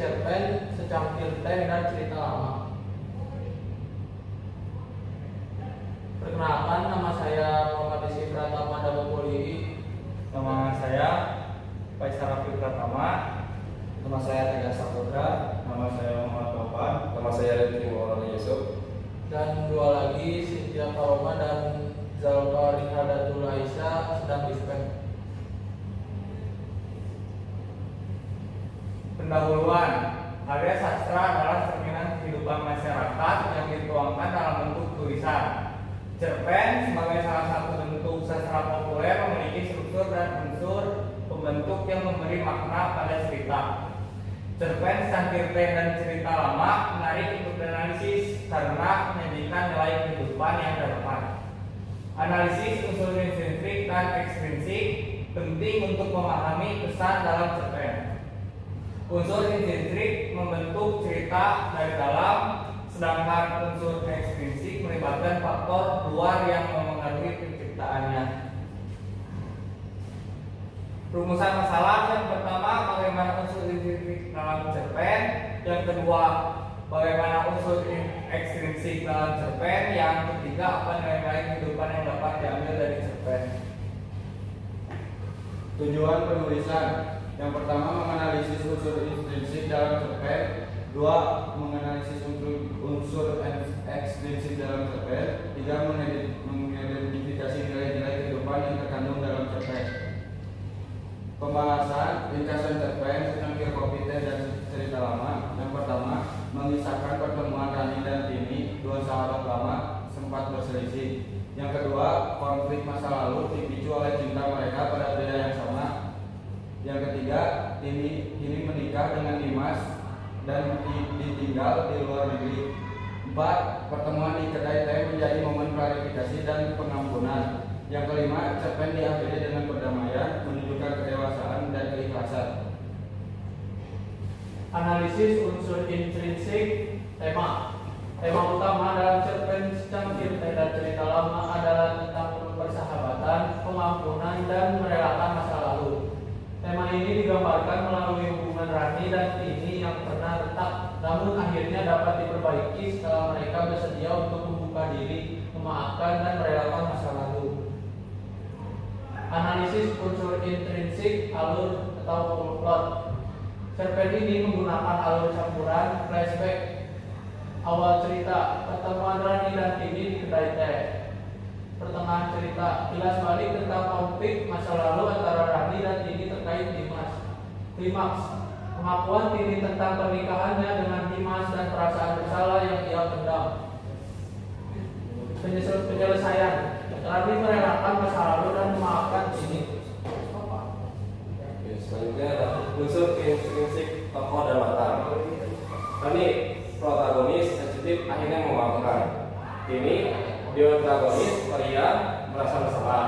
cerpen, secangkir teh, dan cerita lama. Perkenalkan, nama saya Muhammad Rizky Pratama Dabapoli. Nama saya Faisal Rafi Pratama. Nama saya Tegar Saputra. Nama saya Muhammad Topan. Nama saya Rizky Maulana Yusuf. Dan dua lagi, Cynthia Karoma dan Zalfa Rihadatul Aisyah sedang dispek. Pendahuluan. Karya sastra adalah cerminan kehidupan masyarakat yang dituangkan dalam bentuk tulisan. Cerpen sebagai salah satu bentuk sastra populer memiliki struktur dan unsur pembentuk yang memberi makna pada cerita. Cerpen, secangkir teh, dan cerita lama menarik untuk dianalisis karena menyajikan nilai kehidupan yang relevan. Analisis unsur intrinsik dan ekstrinsik penting untuk memahami pesan dalam cerpen. Unsur intrinsik membentuk cerita dari dalam, sedangkan unsur ekstrinsik melibatkan faktor luar yang mempengaruhi penciptaannya. Rumusan masalah: yang pertama, bagaimana unsur intrinsik dalam cerpen. Yang kedua, bagaimana unsur ekstrinsik dalam cerpen. Yang ketiga, apa nilai-nilai kehidupan yang dapat diambil dari cerpen. Tujuan penulisan: yang pertama, menganalisis unsur intrinsik dalam cerpen. Dua, menganalisis unsur ekstrinsik dalam cerpen. Tiga, mengidentifikasi nilai-nilai kehidupan yang terkandung dalam cerpen. Pembahasan ringkasan cerpen, secangkir kopi teh, dan cerita lama. Yang pertama, mengisahkan pertemuan Rani dan Tini, dua sahabat lama sempat berselisih. Yang kedua, konflik masa lalu dipicu oleh cinta mereka pada pria yang sama. Yang ketiga, Tini menikah dengan Dimas dan ditinggal di luar negeri. 4. Pertemuan di kedai teh menjadi momen klarifikasi dan pengampunan. Yang kelima, cerpen diakhiri dengan perdamaian, menunjukkan kedewasaan dan keikhlasan. Analisis unsur intrinsik. Tema utama dalam cerpen secangkir teh dan cerita lama adalah tentang persahabatan, pengampunan, dan merelakan masa lalu. Tema ini digambarkan melalui hubungan Rani dan Tini yang pernah retak, namun akhirnya dapat diperbaiki setelah mereka bersedia untuk membuka diri, memaafkan, dan merelakan masa lalu. Analisis unsur intrinsik, alur atau plot. Cerpen ini menggunakan alur campuran, flashback. Awal cerita, pertemuan Rani dan Tini di kedai teh. Pertengahan cerita, kilas balik tentang konflik masa lalu antara Rani dan Tini terkait Dimas. Klimaks, pengakuan Tini tentang pernikahannya dengan Dimas dan perasaan bersalah yang ia pendam. Penyelesaian, Rani merelakan masa lalu dan memaafkan Tini. Selanjutnya ada unsur intrinsik tokoh dan latar. Rani, protagonis sensitif, akhirnya memaafkan. Tini, dia protagonis, pria merasa bersalah.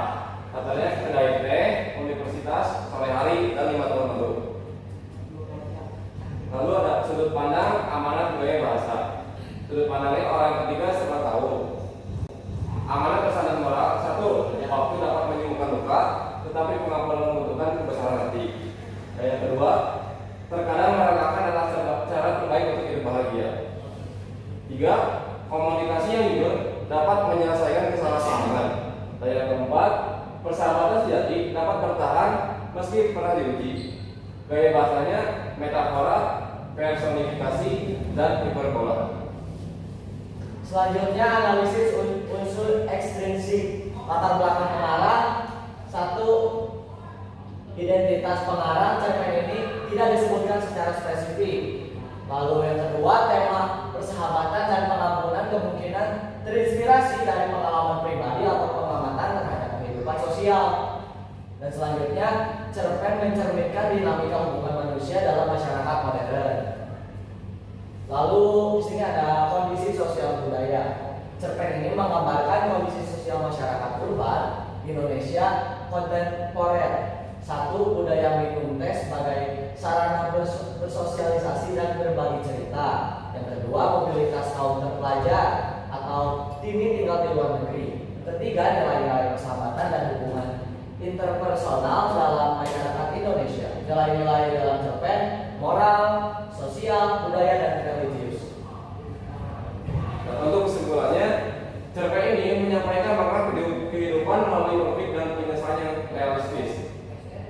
Katanya kedai teh, universitas, sore hari, dan 5 tahun lalu. Lalu ada sudut pandang, amanat budaya bahasa. Sudut pandangnya orang ketiga serta tahu. Amanat pesan dan moral: 1. Waktu dapat menyembuhkan luka, tetapi pengampunan membutuhkan kebesaran hati. Yang kedua, terkadang merelakan adalah cara terbaik untuk hidup bahagia. 3. Komunikasi yang jujur dapat menyelesaikan kesalahpahaman. Dan yang keempat, persahabatan sejati dapat bertahan meski pernah diuji. Gaya bahasanya metafora, personifikasi, dan hiperbola. Selanjutnya, analisis unsur ekstrinsik. Latar belakang pengarang. 1. Identitas pengarang cerpen ini tidak disebutkan secara spesifik. Lalu yang kedua, tema persahabatan dan pengampunan kemungkinan terinspirasi dari pengalaman pribadi atau pengamatan terhadap kehidupan sosial. Dan selanjutnya, cerpen mencerminkan dinamika hubungan manusia dalam masyarakat modern. Lalu di sini ada kondisi sosial budaya. Cerpen ini menggambarkan kondisi sosial masyarakat urban Indonesia kontemporer. 1. Budaya minum teh sebagai sarana bersosialisasi dan berbagi cerita. Yang kedua, mobilitas kaum terpelajar atau Tini tinggal di luar negeri. Ketiga, nilai-nilai persahabatan dan hubungan interpersonal dalam masyarakat Indonesia. Nilai-nilai dalam cerpen: moral, sosial, sosial, budaya, dan religius. Nah, untuk kesimpulannya, cerpen ini menyampaikan makna kehidupan melalui konflik dan penyesalan yang realistis.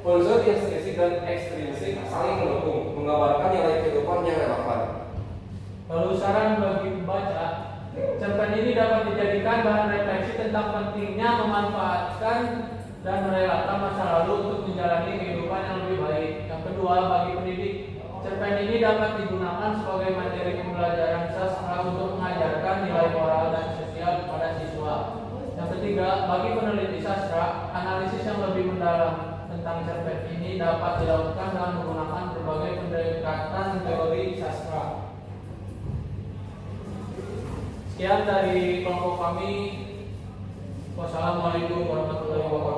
Unsur intrinsik dan ekstrinsik saling mendukung, menggambarkan nilai kehidupan yang relevan. Lalu saran bagi pembaca, cerpen ini dapat dijadikan bahan refleksi tentang pentingnya memanfaatkan dan merelakan masa lalu untuk menjalani kehidupan yang lebih baik. Yang kedua, bagi pendidik, cerpen ini dapat digunakan sebagai materi pembelajaran sastra untuk mengajarkan nilai moral dan sosial kepada siswa. Yang ketiga, bagi peneliti sastra, analisis yang lebih mendalam tentang cerpen ini dapat dilakukan dengan menggunakan berbagai pendekatan teori sastra. Sekian dari kelompok kami. Wassalamualaikum warahmatullahi wabarakatuh.